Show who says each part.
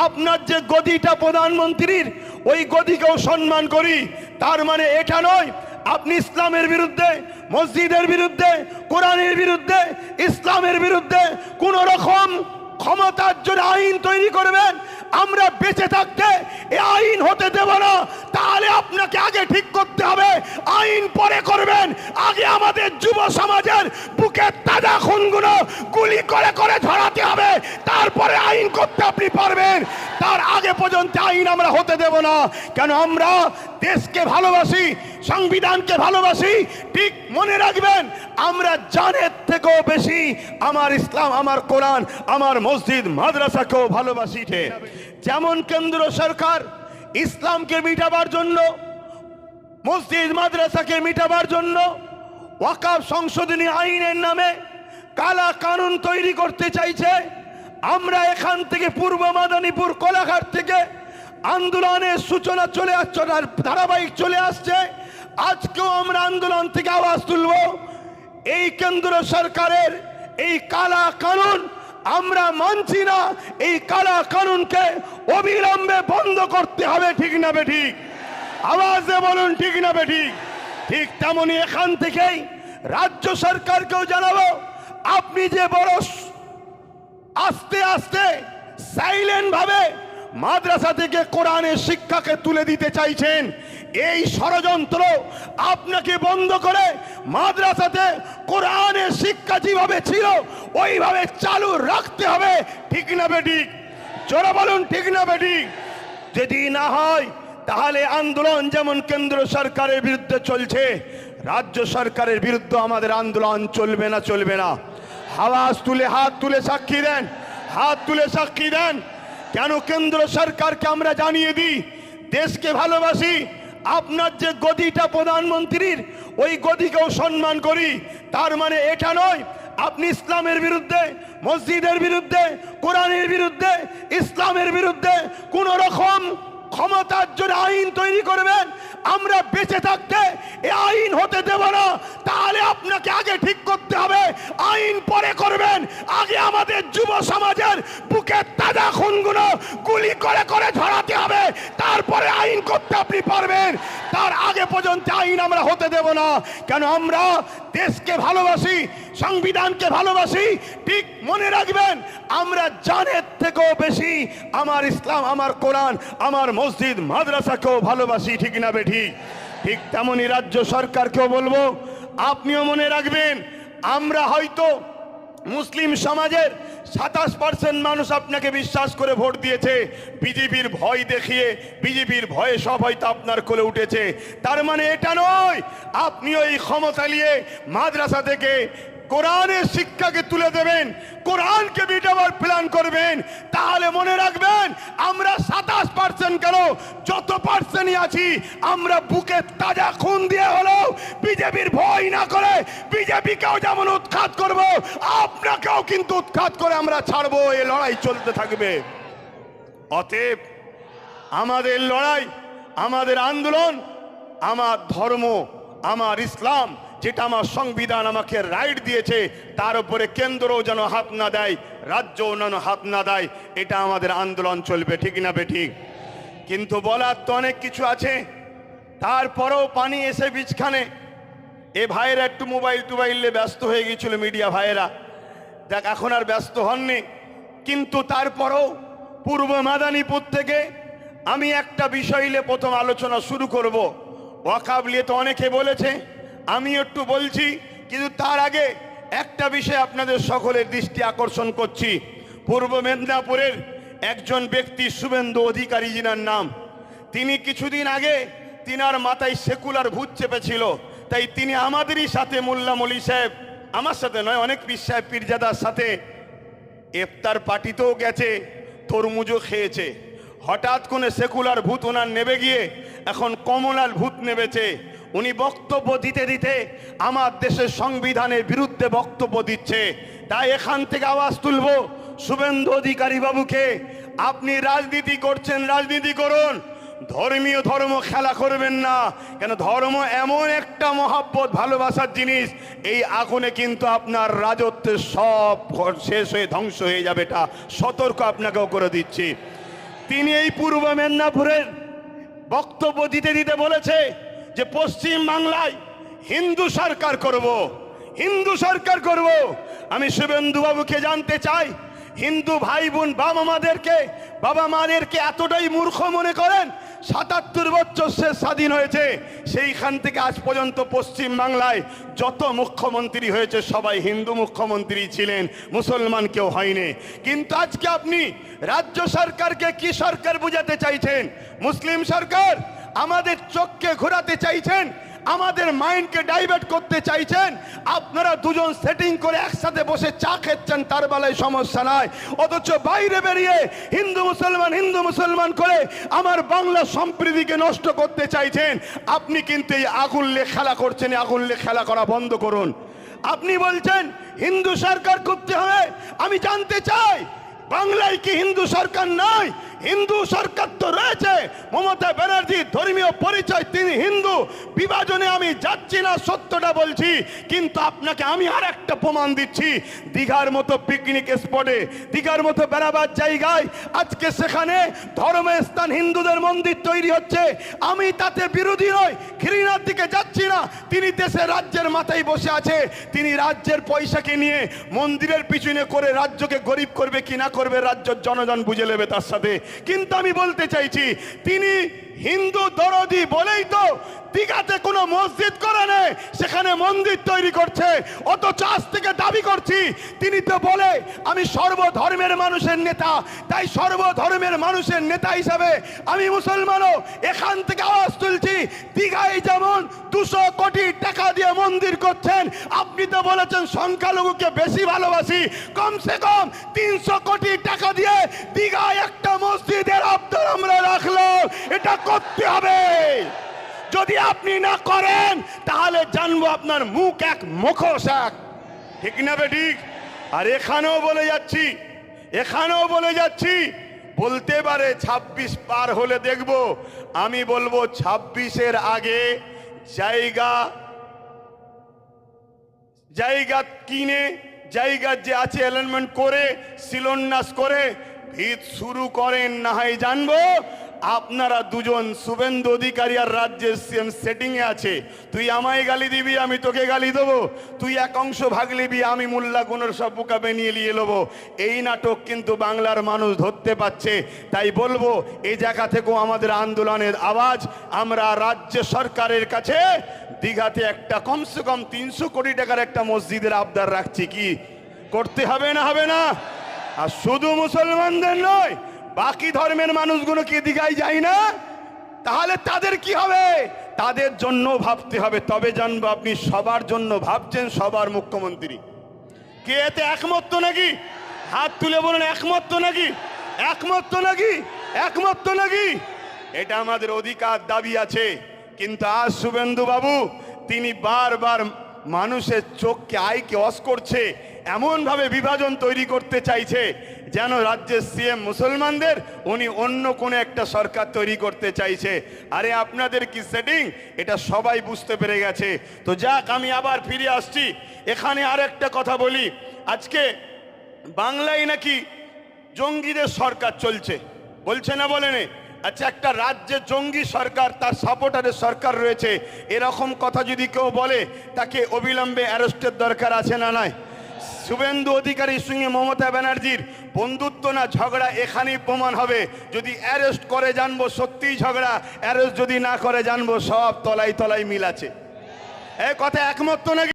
Speaker 1: আপনার যে গদিটা প্রধানমন্ত্রীর, ওই গদিকেও সম্মান করি। তার মানে এটা নয় আপনি ইসলামের বিরুদ্ধে, মসজিদের বিরুদ্ধে, কোরআনের বিরুদ্ধে, ইসলামের বিরুদ্ধে কোন রকম ক্ষমতার জন্য আইন তৈরি করবেন। আমরা বেঁচে থাকতে এই আইন হতে দেব না। তাহলে আপনাকে আগে ঠিক করতে হবে, আইন পরে করবেন। আগে আমাদের যুব সমাজের বুকের তাজা খুনগুলো গুলি করে করে ঝরাতে হবে, তারপরে আইন করতে আপনি পারবেন। তার আগে পর্যন্ত আইন আমরা হতে দেব না। কেন আমরা দেশকে ভালোবাসি, সংবিধানকে ভালোবাসি। ঠিক মনে রাখবেন, আমরা জানের থেকেও বেশি আমার ইসলাম, আমার কোরআন, আমার মসজিদ মাদ্রাসাকেও ভালোবাসি। যেমন কেন্দ্র সরকার ইসলামকে মিটাবার জন্য, মসজিদ মাদ্রাসাকে মিটাবার জন্য ওয়াকফ সংশোধনী আইনের নামে কালা কানুন তৈরি করতে চাইছে। আমরা এখান থেকে পূর্ব মাদারীপুর কোলাঘাট থেকে আন্দোলনের সূচনা চলে আসছে, ধারাবাহিক চলে আসছে। আজকেও আমরা আন্দোলন থেকে আওয়াজ তুলব, এই কেন্দ্র সরকারের এই কালা কানুন আমরা মানছি না। এই কালা কানুনকে অবিলম্বে বন্ধ করতে হবে। ঠিক না বেঠিক? আওয়াজে বলুন ঠিক না বেঠিক? ঠিক তেমনি এখান থেকেই রাজ্য সরকারকেও জানাবো, আপনি যে বড় আস্তে আস্তে সাইলেন্ট ভাবে মাদ্রাসা থেকে কোরআনের শিক্ষাকে তুলে দিতে চাইছেন, এই ষড়যন্ত্র আপনাকে বন্ধ করে মাদ্রাসাতে কোরআনের শিক্ষা যেভাবে ছিল ওইভাবে চালু রাখতে হবে। ঠিক না বেঠিক? জোরে বলুন ঠিক না বেঠিক? যদি না হয় তাহলে আন্দোলন যেমন কেন্দ্র সরকারের বিরুদ্ধে চলছে, রাজ্য সরকারের বিরুদ্ধে আমাদের আন্দোলন চলবে না, চলবে না। আওয়াজ তুলে হাত তুলে সাক্ষী দেন, হাত তুলে সাক্ষী দেন। কেন কেন্দ্র সরকারকে আমরা জানিয়ে দিই, দেশকে ভালোবাসি। আপনার যে গদিটা প্রধানমন্ত্রীর, ওই গদিকেও সম্মান করি। তার মানে এটা নয় আপনি ইসলামের বিরুদ্ধে, মসজিদের বিরুদ্ধে, কোরআনের বিরুদ্ধে, ইসলামের বিরুদ্ধে কোন রকম ক্ষমতার জন্য আইন তৈরি করবেন। আমরা বেঁচে থাকতে এই আইন হতে দেব না। তাহলে আপনাকে আগে ঠিক করতে হবে, আইন পরে করবেন। আগে আমাদের যুব সমাজের বুকের তাজা খুনগুলো গুলি করে করে ঝরাতে হবে, তারপরে আইন করতে আপনি পারবেন। তার আগে পর্যন্ত আইন আমরা হতে দেব না। কেন আমরা দেশকে ভালোবাসি, সংবিধানকে ভালোবাসি। ঠিক মনে রাখবেন, আমরা জানের থেকেও বেশি আমার ইসলাম, আমার কোরআন, আমার মসজিদ মাদ্রাসাকেও ভালোবাসি। ঠিক না বেঠিক? ঠিক তেমনি রাজ্য সরকারকেও বলবো, আপনিও মনে রাখবেন, আমরা হয়তো মুসলিম সমাজের 27% মানুষ আপনাকে বিশ্বাস করে ভোট দিয়েছে। বিজেপির ভয় দেখিয়ে, বিজেপির ভয়ে সব হয়তো আপনার কোলে উঠেছে। তার মানে এটা নয় আপনিও এই ক্ষমতা নিয়ে মাদ্রাসা থেকে কোরআনের শিক্ষাকে তুলে দেবেন, কোরআনকে মিটাবার প্ল্যান করবেন। তাহলে মনে রাখবেন, আমরা 27% কেন, যত পার্সেন্টই আছি, আমরা বুকে তাজা খুন দিয়ে হলেও বিজেপির ভয় না করে বিজেপিকেও যেমন উৎখাত করব, আপনাকেও কিন্তু উৎখাত করে আমরা ছাড়বো। এই লড়াই চলতে থাকবে। অতএব আমাদের লড়াই, আমাদের আন্দোলন, আমার ধর্ম, আমার ইসলাম, যেটা আমার সংবিধান আমাকে রাইট দিয়েছে, তার উপরে কেন্দ্রও যেন হাত না দেয়, রাজ্যও যেন হাত না দেয়। এটা আমাদের আন্দোলন চলবে। ঠিক না বেঠিক? কিন্তু বলার তো অনেক কিছু আছে, তারপরেও পানি এসে বীজখানে। এ ভাইয়েরা একটু মোবাইল টোবাইলে ব্যস্ত হয়ে গিয়েছিল, মিডিয়া ভাইয়েরা। দেখ এখন আর ব্যস্ত হননি, কিন্তু তারপরেও পূর্ব মাদারীপুর থেকে আমি একটা বিষয় নিয়ে প্রথম আলোচনা শুরু করব। ওয়াকফ নিয়ে তো অনেকে বলেছে, আমি একটু বলছি, কিন্তু তার আগে একটা বিষয় আপনাদের সকলের দৃষ্টি আকর্ষণ করছি। পূর্ব মেদিনীপুরের একজন ব্যক্তি শুভেন্দু অধিকারী জিনার নাম, তিনি কিছুদিন আগে তিনার মাথায় সেকুলার ভূত চেপেছিল। তাই তিনি আমাদেরই সাথে, মোল্লা মলি সাহেব, আমার সাথে নয়, অনেক পীর সাহেব পীরজাদার সাথে ইফতার পার্টিতেও গেছে, তরমুজও খেয়েছে। হঠাৎ করে সেকুলার ভূত ওনার নেবে গিয়ে এখন কমলার ভূত নেবেছে। উনি বক্তব্য দিতে দিতে আমার দেশের সংবিধানের বিরুদ্ধে বক্তব্য দিচ্ছে। তাই এখান থেকে আওয়াজ তুলব, শুভেন্দু অধিকারী বাবুকে, আপনি রাজনীতি করছেন, রাজনীতি করুন, ধর্মীয় ধর্ম খেলা করবেন না। কেন ধর্ম এমন একটা মহাব্বত, ভালোবাসার জিনিস, এই আগুনে কিন্তু আপনার রাজত্বের সব শেষ হয়ে ধ্বংস হয়ে যাবে। এটা সতর্ক আপনাকেও করে দিচ্ছি। তিনি এই পূর্ব মেদিনীপুরের বক্তব্য দিতে দিতে বলেছে যে পশ্চিম বাংলায় হিন্দু সরকার করব, হিন্দু সরকার করব। আমি শুভেন্দু বাবুকে জানতে চাই, হিন্দু ভাই বোন বাবা মাদেরকে এতটাই মূর্খ মনে করেন? ৭৭ বছর সে স্বাধীন হয়েছে, সেইখান থেকে আজ পর্যন্ত পশ্চিম বাংলায় যত মুখ্যমন্ত্রী হয়েছে সবাই হিন্দু মুখ্যমন্ত্রী ছিলেন, মুসলমান কেউ হয়নি। কিন্তু আজকে আপনি রাজ্য সরকারকে কি সরকার বোঝাতে চাইছেন? মুসলিম সরকার। আমাদের চোখকে ঘোরাতে চাইছেন, আমাদের মাইন্ডকে ডাইভার্ট করতে চাইছেন। আপনারা দুজন সেটিং করে একসাথে বসে চা খেচ্ছেন, তার বেলায় সমস্যা নাই, অথচ বাইরে বেরিয়ে হিন্দু মুসলমান করে আমার বাংলা সম্প্রীতিকে নষ্ট করতে চাইছেন। আপনি কিন্তু এই আগুন লে খেলা করছেন, আগুন লে খেলা করা বন্ধ করুন। আপনি বলছেন হিন্দু সরকার করতে হবে। আমি জানতে চাই, বাংলায় কি হিন্দু সরকার নাই? হিন্দু সরকার তো রয়েছে। মমতা ব্যানার্জির ধর্মীয় পরিচয়, তিনি হিন্দু। বিভাজনে আমি যাচ্ছি না, সত্যটা বলছি। কিন্তু আপনাকে আমি আর একটা প্রমাণ দিচ্ছি। দীঘার মতো পিকনিক স্পটে, দীঘার মতো বেড়াবার জায়গায় আজকে সেখানে ধর্মস্থান হিন্দুদের মন্দির তৈরি হচ্ছে। আমি তাতে বিরোধী নই, ঘৃণার দিকে যাচ্ছি না। তিনি দেশের রাজ্যের মাথায় বসে আছে, তিনি রাজ্যের পয়সাকে নিয়ে মন্দিরের পিছনে করে রাজ্যকে গরিব করবে কি না করবে রাজ্যের জনগণ বুঝে নেবে তার সাথে। কিন্তু আমি বলতে চাইছি, তিনি হিন্দু দরদি বলেই তো দীঘাতে কোনো মসজিদ করে নেই, সেখানে মন্দির তৈরি করছে। অথচ আজ থেকে দাবি করছি, তিনি তো বলে আমি সর্বধর্মের মানুষের নেতা, তাই সর্বধর্মের মানুষের নেতা হিসাবে আমি মুসলমানও এখান থেকে আওয়াজ তুলছি। দীঘায় যেমন 200 কোটি টাকা দিয়ে মন্দির করছেন, আপনি তো বলেছেন সংখ্যালঘুকে বেশি ভালোবাসি, কমসে কম 300 কোটি টাকা দিয়ে দীঘায় একটা মসজিদের আবদার আমরা রাখলো। এটা করতে হবে। যদি আপনি না করেন তাহলে জানবো আপনার মুখ এক মুখোশ এক, ঠিক না বেঠিক? আর এখানেও বলে যাচ্ছি, বলতে পারে 26 পার হলে দেখব। আমি বলবো 26-এর আগে জায়গা কিনে, জায়গার যে আছে অ্যালাইনমেন্ট করে, শিলান্যাস করে ভিত শুরু করেন, না হয় জানবো। আপনারা দুজন, শুভেন্দু অধিকারী আর রাজ্যের সিএম সেটিংয়ে আছে। তুই আমায় গালি দিবি, আমি তোকে গালি দেবো। তুই এক অংশ ভাগ নিবি, আমি মোল্লা গুণের সব বোকা বানিয়ে নিয়ে নেবো। এই নাটক কিন্তু বাংলার মানুষ ধরতে পাচ্ছে। তাই বলবো, এই জায়গা থেকেও আমাদের আন্দোলনের আওয়াজ আমরা রাজ্য সরকারের কাছে দীঘাতে একটা কমসে কম 300 কোটি টাকার একটা মসজিদের আবদার রাখছি। কি করতে হবে না হবে না? আর শুধু মুসলমানদের নয়, বাকি ধর্মের মানুষগুলো কি দীঘায় যায় না? তাহলে তাদের কি হবে? তাদের জন্য ভাবতে হবে। তবে জানবো আপনি সবার জন্য ভাবছেন, সবার মুখ্যমন্ত্রী। কে এতে একমত তো নাকি? হাত তুলে বলুন, একমত তো নাকি? একমত তো নাকি? একমত তো নাকি? এটা আমাদের অধিকার, দাবি আছে। কিন্তু আজ শুভেন্দু বাবু তিনি বারবার মানুষের চোখকে, আইকে অস করছে, এমনভাবে বিভাজন তৈরি করতে চাইছে যেন রাজ্যের সিএম মুসলমানদের, উনি অন্য কোনো একটা সরকার তৈরি করতে চাইছে। আরে আপনাদের কি সেটিং, এটা সবাই বুঝতে পেরে গেছে। তো যাক, আমি আবার ফিরে আসছি। এখানে আর একটা কথা বলি, আজকে বাংলায় নাকি জঙ্গিদের সরকার চলছে, বলছে না বলেনি? আচ্ছা, একটা রাজ্যে জঙ্গি সরকার, তার সাপোর্টারের সরকার রয়েছে, এরকম কথা যদি কেউ বলে তাকে অবিলম্বে অ্যারেস্টের দরকার আছে না নাই? শুভেন্দু অধিকারীর সঙ্গে মমতা ব্যানার্জির বন্ধুত্ব না ঝগড়া এখানেই প্রমাণ হবে। যদি অ্যারেস্ট করে জানবো সত্যিই ঝগড়া, অ্যারেস্ট যদি না করে জানবো সব তলায় তলায় মিল আছে। এই কথা একমত তো নাকি?